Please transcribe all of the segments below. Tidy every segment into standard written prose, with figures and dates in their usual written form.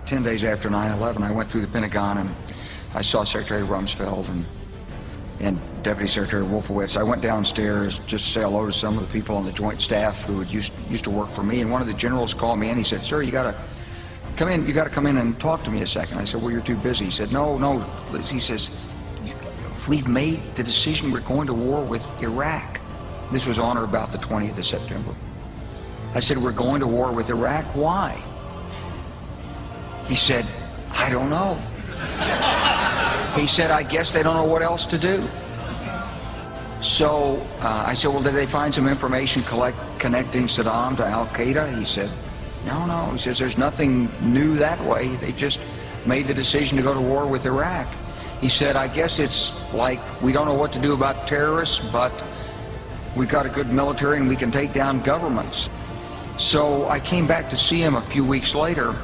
10 days after 9/11, I went through the Pentagon and I saw Secretary Rumsfeld and Deputy Secretary Wolfowitz. I went downstairs just to say hello to some of the people on the joint staff who had used to work for me, and one of the generals called me and he said, "Sir, you gotta come in. You gotta come in and talk to me a second." I said, "Well, you're too busy." He said, "No." He says, "We've made the decision. We're going to war with Iraq." This was on or about the 20th of September. I said, "We're going to war with Iraq. Why?" He said, "I don't know." He said, "I guess they don't know what else to do." So I said, "Well, did they find some information connecting Saddam to Al-Qaeda?" He said, No. He says, "There's nothing new that way. They just made the decision to go to war with Iraq." He said, "I guess it's like we don't know what to do about terrorists, but we've got a good military and we can take down governments." So I came back to see him a few weeks later,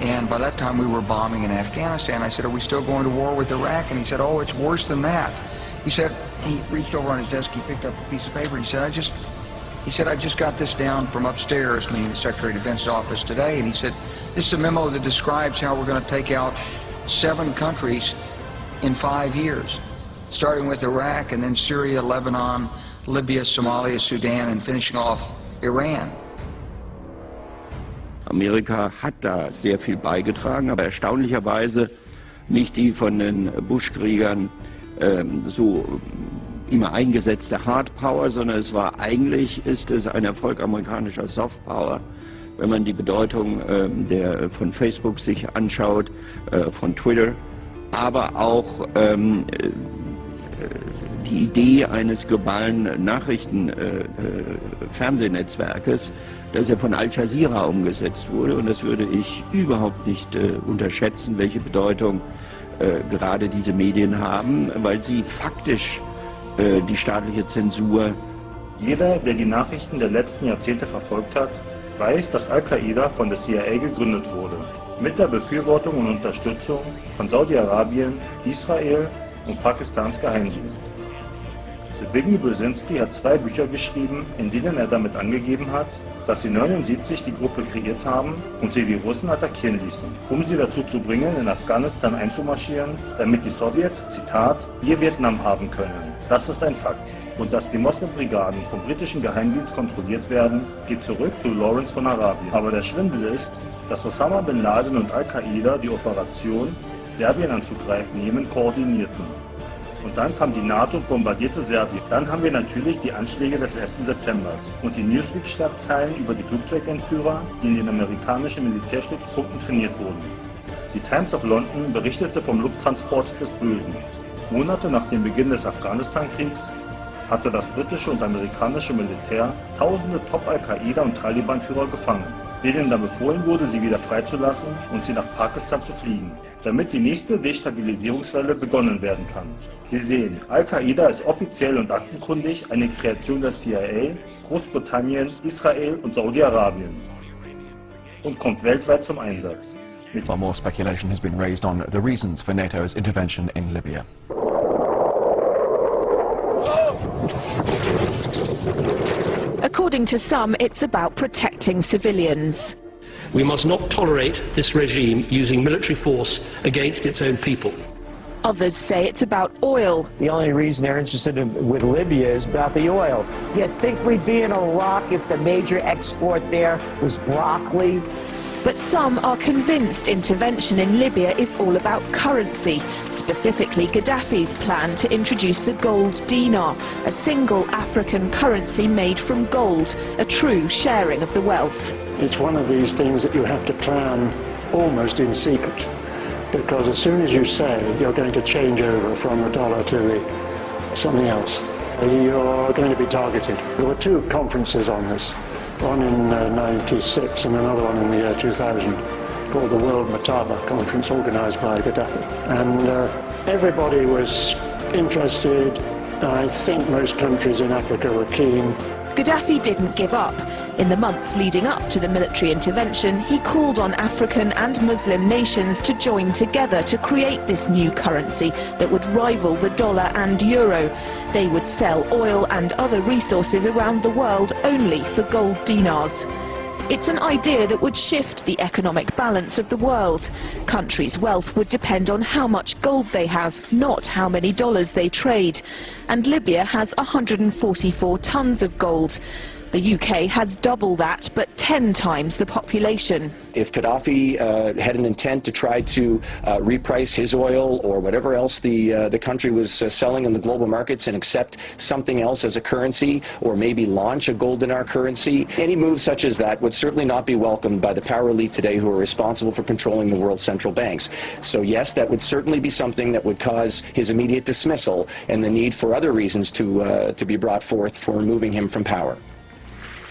and by that time we were bombing in Afghanistan. I said, "Are we still going to war with Iraq?" And he said, "Oh, it's worse than that." He said, he reached over on his desk, he picked up a piece of paper, he said, I just got this down from upstairs, meaning the Secretary of Defense's office today, and he said, "This is a memo that describes how we're going to take out 7 countries in 5 years, starting with Iraq and then Syria, Lebanon, Libya, Somalia, Sudan, and finishing off Iran." Amerika hat da sehr viel beigetragen, aber erstaunlicherweise nicht die von den Bush-Kriegern so immer eingesetzte Hard Power, sondern ist es ein Erfolg amerikanischer Soft Power, wenn man die Bedeutung von Facebook sich anschaut, von Twitter, aber auch die Idee eines globalen Fernsehnetzwerkes, das ja von Al Jazeera umgesetzt wurde, und das würde ich überhaupt nicht unterschätzen, welche Bedeutung gerade diese Medien haben, weil sie faktisch die staatliche Zensur. Jeder, der die Nachrichten der letzten Jahrzehnte verfolgt hat, weiß, dass Al-Qaida von der CIA gegründet wurde, mit der Befürwortung und Unterstützung von Saudi-Arabien, Israel und Pakistans Geheimdienst. Zbigniew Brzezinski hat 2 Bücher geschrieben, in denen er damit angegeben hat, dass sie 1979 die Gruppe kreiert haben und sie die Russen attackieren ließen, um sie dazu zu bringen, in Afghanistan einzumarschieren, damit die Sowjets, Zitat, ihr Vietnam haben können. Das ist ein Fakt. Und dass die Moslem-Brigaden vom britischen Geheimdienst kontrolliert werden, geht zurück zu Lawrence von Arabien. Aber der Schwindel ist, dass Osama bin Laden und Al-Qaida die Operation, Serbien anzugreifen, Jemen koordinierten. Und dann kam die NATO und bombardierte Serbien. Dann haben wir natürlich die Anschläge des 11. September und die Newsweek-Schlagzeilen über die Flugzeugentführer, die in den amerikanischen Militärstützpunkten trainiert wurden. Die Times of London berichtete vom Lufttransport des Bösen. Monate nach dem Beginn des Afghanistan-Kriegs hatte das britische und amerikanische Militär tausende Top-Al-Qaida- und Taliban-Führer gefangen, denen dann befohlen wurde, sie wieder freizulassen und sie nach Pakistan zu fliegen, damit die nächste Destabilisierungswelle begonnen werden kann. Sie sehen, Al-Qaida ist offiziell und aktenkundig eine Kreation der CIA, Großbritannien, Israel und Saudi-Arabien und kommt weltweit zum Einsatz. Far more speculation has been raised on the reasons for NATO's intervention in Libya. According to some, it's about protecting civilians. We must not tolerate this regime using military force against its own people. Others say it's about oil. The only reason they're interested with Libya is about the oil. You'd think we'd be in Iraq if the major export there was broccoli. But some are convinced intervention in Libya is all about currency, specifically Gaddafi's plan to introduce the gold dinar, a single African currency made from gold, a true sharing of the wealth. It's one of these things that you have to plan almost in secret, because as soon as you say you're going to change over from the dollar to something else, you're going to be targeted. There were 2 conferences on this. One in 96 and another one in the year 2000, called the World Mataba Conference, organised by Gaddafi. And everybody was interested. I think most countries in Africa were keen. Gaddafi didn't give up. In the months leading up to the military intervention, he called on African and Muslim nations to join together to create this new currency that would rival the dollar and euro. They would sell oil and other resources around the world only for gold dinars. It's an idea that would shift the economic balance of the world. Countries' wealth would depend on how much gold they have, not how many dollars they trade. And Libya has 144 tons of gold. The UK has double that, but 10 times the population. If Gaddafi had an intent to try to reprice his oil or whatever else the country was selling in the global markets and accept something else as a currency, or maybe launch a gold dinar currency, any move such as that would certainly not be welcomed by the power elite today who are responsible for controlling the world's central banks. So yes, that would certainly be something that would cause his immediate dismissal and the need for other reasons to be brought forth for removing him from power.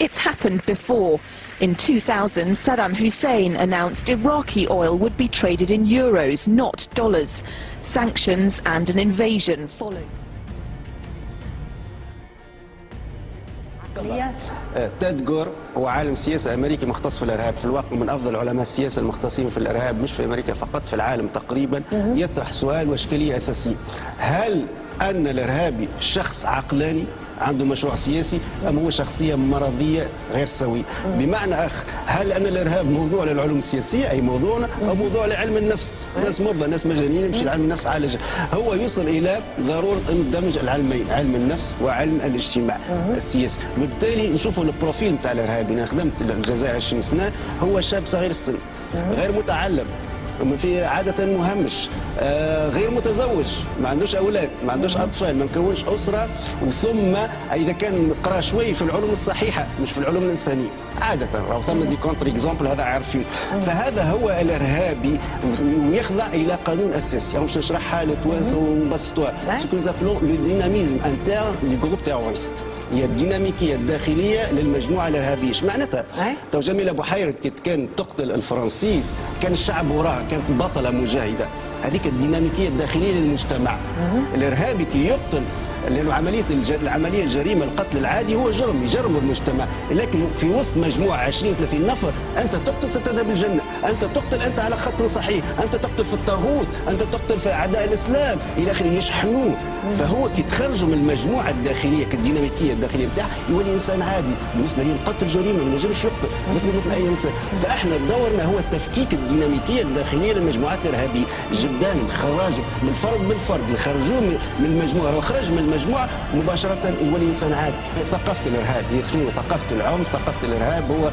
It's happened before. In 2000, Saddam Hussein announced Iraqi oil would be traded in euros, not dollars. Sanctions and an invasion followed. تدجر هو عالم سياسة أمريكي مختص في الإرهاب، في الواقع من أفضل علماء السياسة المختصين في الإرهاب مش في أمريكا فقط، في العالم تقريبا. يطرح سؤال وإشكالية أساسية: هل أن الإرهابي شخص عقلاني عنده مشروع سياسي أم هو شخصية مرضية غير سوية؟ بمعنى آخر، هل أن الإرهاب موضوع للعلوم السياسية أي موضوعنا، أو موضوع لعلم النفس؟ ناس مرضى، ناس مجانين، يمشي لعلم النفس عالجه. هو يوصل إلى ضرورة أن دمج العلمين، علم النفس وعلم الاجتماع السياسي. وبالتالي نشوفوا البروفيل نتاع الإرهابي. أنا خدمت الجزائر 20 سنة، هو شاب صغير السن، غير متعلم، في عادة مهمش، غير متزوج، ما عندوش أولاد، ما عندوش أطفال، ما مكونش أسرة، وثم إذا كان قرأ شوي في العلوم الصحيحة مش في العلوم الإنسانية عادة، راهو ثم دي كونتر اكزامبل هذا عارفين. فهذا هو الإرهابي، ويخضع إلى قانون أساسي، مش نشرحها لتوانسة ونبسطوها. سو كو نابلون لو ديناميزم انترن دي جروب تيروريست، هي الديناميكيه الداخليه للمجموعه الارهابيه. ايش معناتها؟ تو جميله بحيرة كانت تقتل الفرنسيس كان الشعب وراها، كانت بطله مجاهده. هذيك الديناميكيه الداخليه للمجتمع. الارهابي كي يقتل، لأنه عملية الجريمة القتل العادي هو جرم يجرم المجتمع، لكن في وسط مجموعة 20-30 نفر أنت تقتل ستذهب الجنة، أنت تقتل أنت على خط صحيح، أنت تقتل في الطاغوت، أنت تقتل في أعداء الإسلام إلى آخره، يشحنوه. فهو كي تخرجوا من المجموعة الداخلية كالديناميكية الداخلية بتاعه يولي إنسان عادي. بالنسبة لي القتل جريمة، ما ينجمش يقتل مثل أي إنسان. فإحنا دورنا هو تفكيك الديناميكية الداخلية للمجموعات الإرهابية، جبدان خراجه من فرد بالفرد، نخرجوه من المجموعة، لو خرج من المجموعة مباشرة يولي إنسان عادي. ثقافة الإرهاب هي ثقافة العنف، ثقافة الإرهاب هو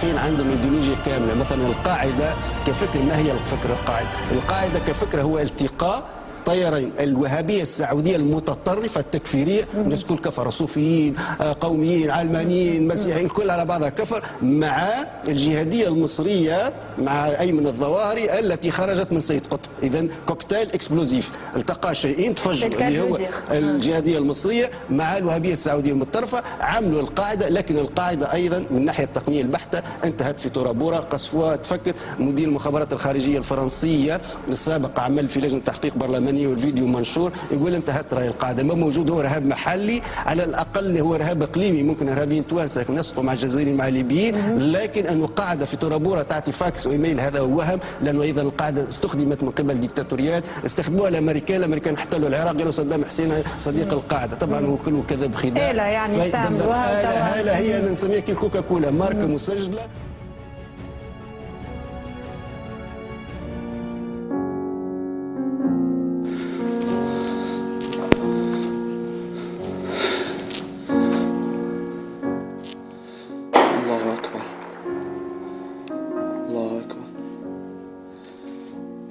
فين عندهم ايديولوجيا كاملة. مثلا القاعدة كفكر، ما هي الفكر القاعدة؟ القاعدة كفكرة هو التقاء طيرين الوهابية السعودية المتطرفة التكفيرية، الناس كل كفر، صوفيين، قوميين، علمانيين، مسيحيين، كل على بعضها كفر، مع الجهادية المصرية، مع أيمن الظواهري التي خرجت من سيد قطب. إذن كوكتيل اكسبلوزيف، التقى شيئين تفجروا، اللي هو الجهادية المصرية مع الوهابية السعودية المتطرفة، عملوا القاعدة. لكن القاعدة أيضا من الناحية التقنية البحتة انتهت في ترابورة، قصفوها، تفكت. مدير المخابرات الخارجية الفرنسية السابق عمل في لجنة تحقيق برلمانية والفيديو منشور يقول انتهت راي القاعده، ما موجود هو ارهاب محلي، على الاقل هو ارهاب اقليمي، ممكن ارهابيين توانسه ينسقوا مع الجزائريين مع الليبيين، لكن انه قاعده في ترابوره تعطي فاكس وايميل هذا وهم، لانه ايضا القاعده استخدمت من قبل ديكتاتوريات، استخدموها الامريكان احتلوا العراق، قالوا صدام حسين صديق القاعده، طبعا هو كله كذب خداع. آلة يعني استعملوها. آلة هي نسميها كي كوكاكولا، ماركه مسجله.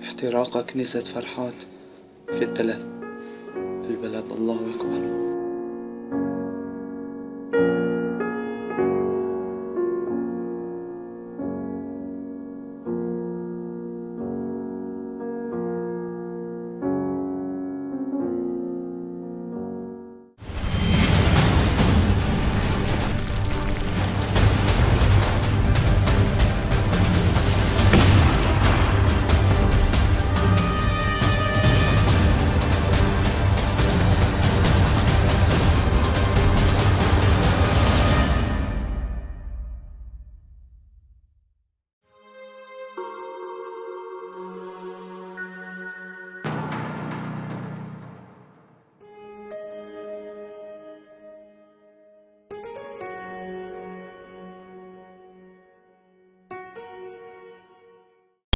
احتراق كنيسة فرحات في التلال.